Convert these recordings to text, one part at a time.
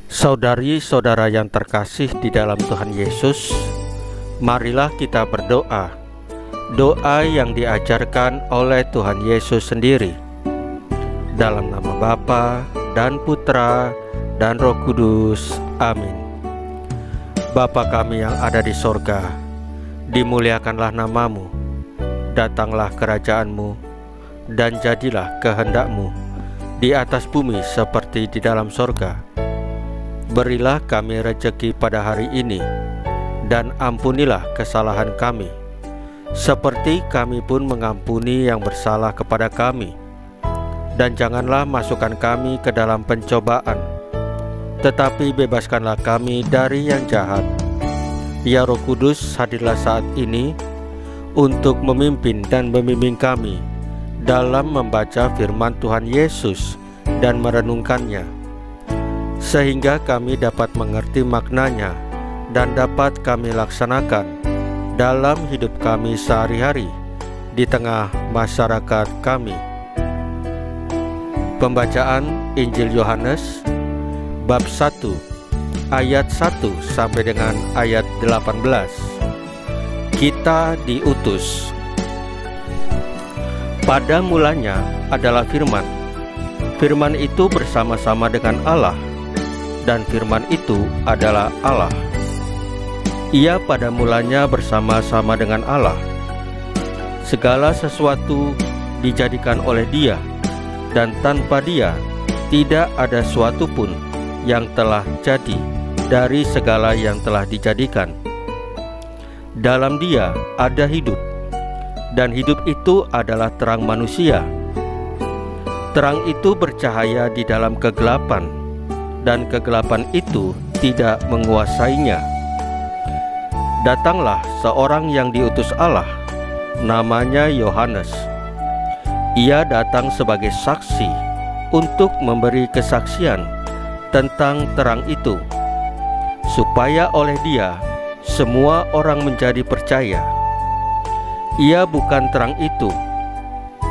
Saudari-saudara yang terkasih di dalam Tuhan Yesus, marilah kita berdoa. Doa yang diajarkan oleh Tuhan Yesus sendiri. Dalam nama Bapa dan Putra dan Roh Kudus. Amin. Bapa kami yang ada di sorga, dimuliakanlah namamu. Datanglah kerajaan-Mu, dan jadilah kehendak-Mu di atas bumi seperti di dalam sorga. Berilah kami rejeki pada hari ini, dan ampunilah kesalahan kami, seperti kami pun mengampuni yang bersalah kepada kami. Dan janganlah masukkan kami ke dalam pencobaan, tetapi bebaskanlah kami dari yang jahat. Ya Roh Kudus, hadirlah saat ini untuk memimpin dan membimbing kami dalam membaca firman Tuhan Yesus dan merenungkannya, sehingga kami dapat mengerti maknanya dan dapat kami laksanakan dalam hidup kami sehari-hari di tengah masyarakat kami. Pembacaan Injil Yohanes bab 1 ayat 1 sampai dengan ayat 18. Kita diutus. Pada mulanya adalah firman. Firman itu bersama-sama dengan Allah, dan firman itu adalah Allah. Ia pada mulanya bersama-sama dengan Allah. Segala sesuatu dijadikan oleh Dia, dan tanpa Dia tidak ada suatu pun yang telah jadi dari segala yang telah dijadikan. Dalam Dia ada hidup, dan hidup itu adalah terang manusia. Terang itu bercahaya di dalam kegelapan, dan kegelapan itu tidak menguasainya. Datanglah seorang yang diutus Allah, namanya Yohanes. Ia datang sebagai saksi untuk memberi kesaksian tentang terang itu, supaya oleh Dia semua orang menjadi percaya. Ia bukan terang itu,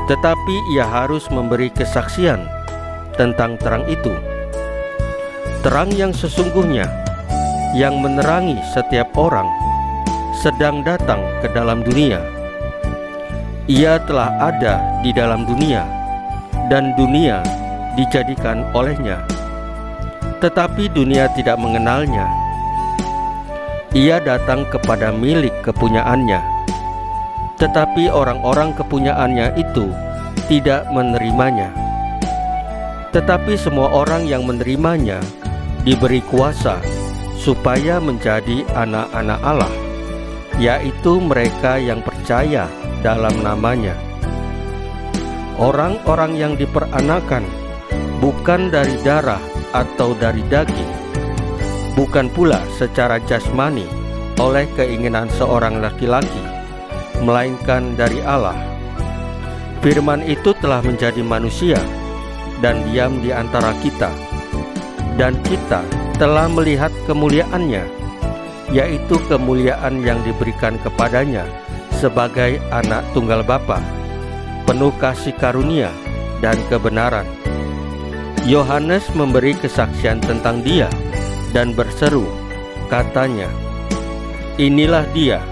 tetapi ia harus memberi kesaksian tentang terang itu. Terang yang sesungguhnya, yang menerangi setiap orang, sedang datang ke dalam dunia. Ia telah ada di dalam dunia, dan dunia dijadikan olehnya, tetapi dunia tidak mengenalnya. Ia datang kepada milik kepunyaannya, tetapi orang-orang kepunyaannya itu tidak menerimanya. Tetapi semua orang yang menerimanya diberi kuasa supaya menjadi anak-anak Allah, yaitu mereka yang percaya dalam namanya. Orang-orang yang diperanakan bukan dari darah atau dari daging, bukan pula secara jasmani oleh keinginan seorang laki-laki, melainkan dari Allah. Firman itu telah menjadi manusia dan diam di antara kita, dan kita telah melihat kemuliaannya, yaitu kemuliaan yang diberikan kepadanya sebagai anak tunggal Bapa, penuh kasih karunia dan kebenaran. Yohanes memberi kesaksian tentang Dia dan berseru, katanya, "Inilah Dia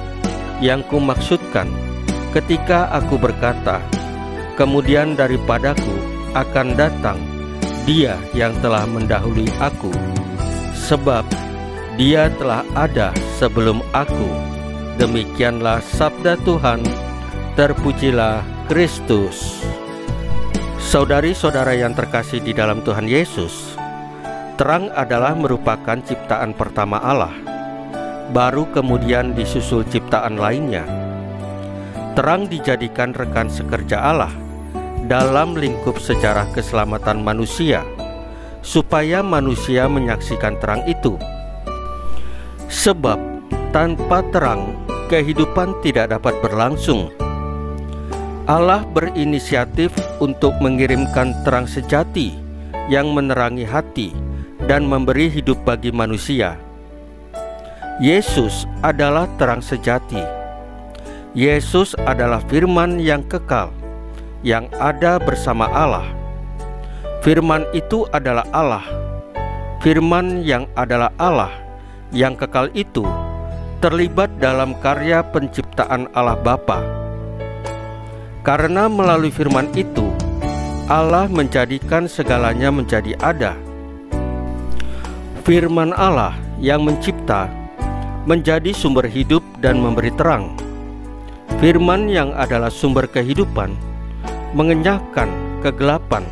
yang kumaksudkan ketika aku berkata, kemudian daripadaku akan datang Dia yang telah mendahului aku, sebab Dia telah ada sebelum aku." Demikianlah sabda Tuhan. Terpujilah Kristus. Saudari-saudara yang terkasih di dalam Tuhan Yesus, terang adalah merupakan ciptaan pertama Allah, baru kemudian disusul ciptaan lainnya. Terang dijadikan rekan sekerja Allah dalam lingkup sejarah keselamatan manusia, supaya manusia menyaksikan terang itu. Sebab tanpa terang, kehidupan tidak dapat berlangsung. Allah berinisiatif untuk mengirimkan terang sejati yang menerangi hati dan memberi hidup bagi manusia. Yesus adalah terang sejati. Yesus adalah firman yang kekal, yang ada bersama Allah. Firman itu adalah Allah. Firman yang adalah Allah yang kekal itu terlibat dalam karya penciptaan Allah Bapa. Karena melalui firman itu, Allah menjadikan segalanya menjadi ada. Firman Allah yang mencipta menjadi sumber hidup dan memberi terang. Firman yang adalah sumber kehidupan mengenyahkan kegelapan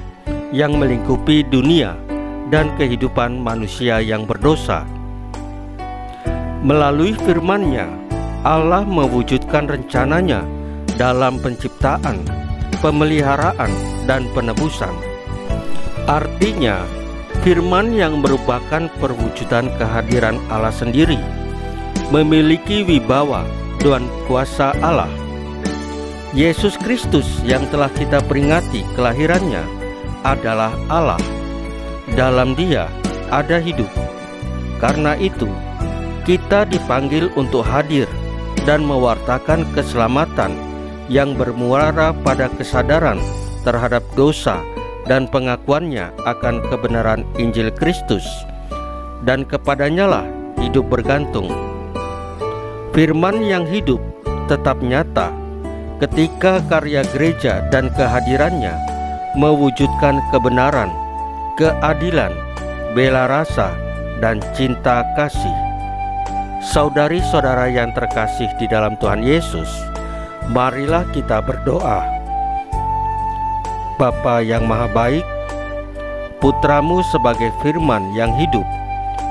yang melingkupi dunia dan kehidupan manusia yang berdosa. Melalui firman-Nya, Allah mewujudkan rencananya dalam penciptaan, pemeliharaan, dan penebusan. Artinya, firman yang merupakan perwujudan kehadiran Allah sendiri memiliki wibawa dan kuasa Allah. Yesus Kristus yang telah kita peringati kelahirannya adalah Allah. Dalam Dia ada hidup. Karena itu, kita dipanggil untuk hadir dan mewartakan keselamatan yang bermuara pada kesadaran terhadap dosa dan pengakuannya akan kebenaran Injil Kristus, dan kepadanya lah hidup bergantung. Firman yang hidup tetap nyata ketika karya gereja dan kehadirannya mewujudkan kebenaran, keadilan, bela rasa, dan cinta kasih. Saudari-saudara yang terkasih di dalam Tuhan Yesus, marilah kita berdoa. Bapa yang Maha Baik, Putramu sebagai firman yang hidup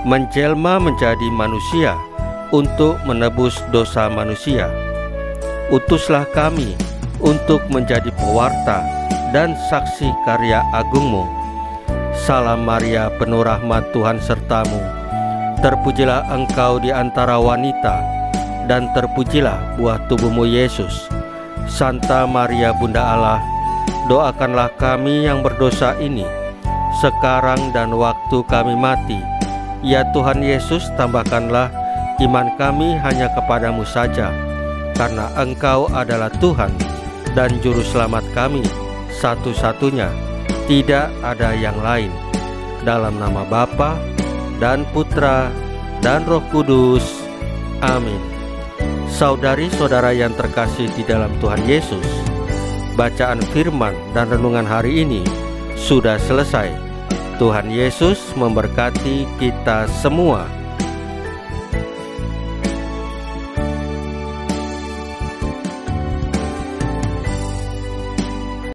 menjelma menjadi manusia untuk menebus dosa manusia. Utuslah kami untuk menjadi pewarta dan saksi karya agung-Mu. Salam Maria, penuh rahmat, Tuhan sertamu. Terpujilah engkau di antara wanita, dan terpujilah buah tubuhmu Yesus. Santa Maria Bunda Allah, doakanlah kami yang berdosa ini, sekarang dan waktu kami mati. Ya Tuhan Yesus, tambahkanlah iman kami hanya kepadamu saja, karena Engkau adalah Tuhan dan Juru Selamat kami satu-satunya, tidak ada yang lain. Dalam nama Bapa dan Putra dan Roh Kudus. Amin. Saudari-saudara yang terkasih di dalam Tuhan Yesus, bacaan firman dan renungan hari ini sudah selesai. Tuhan Yesus memberkati kita semua.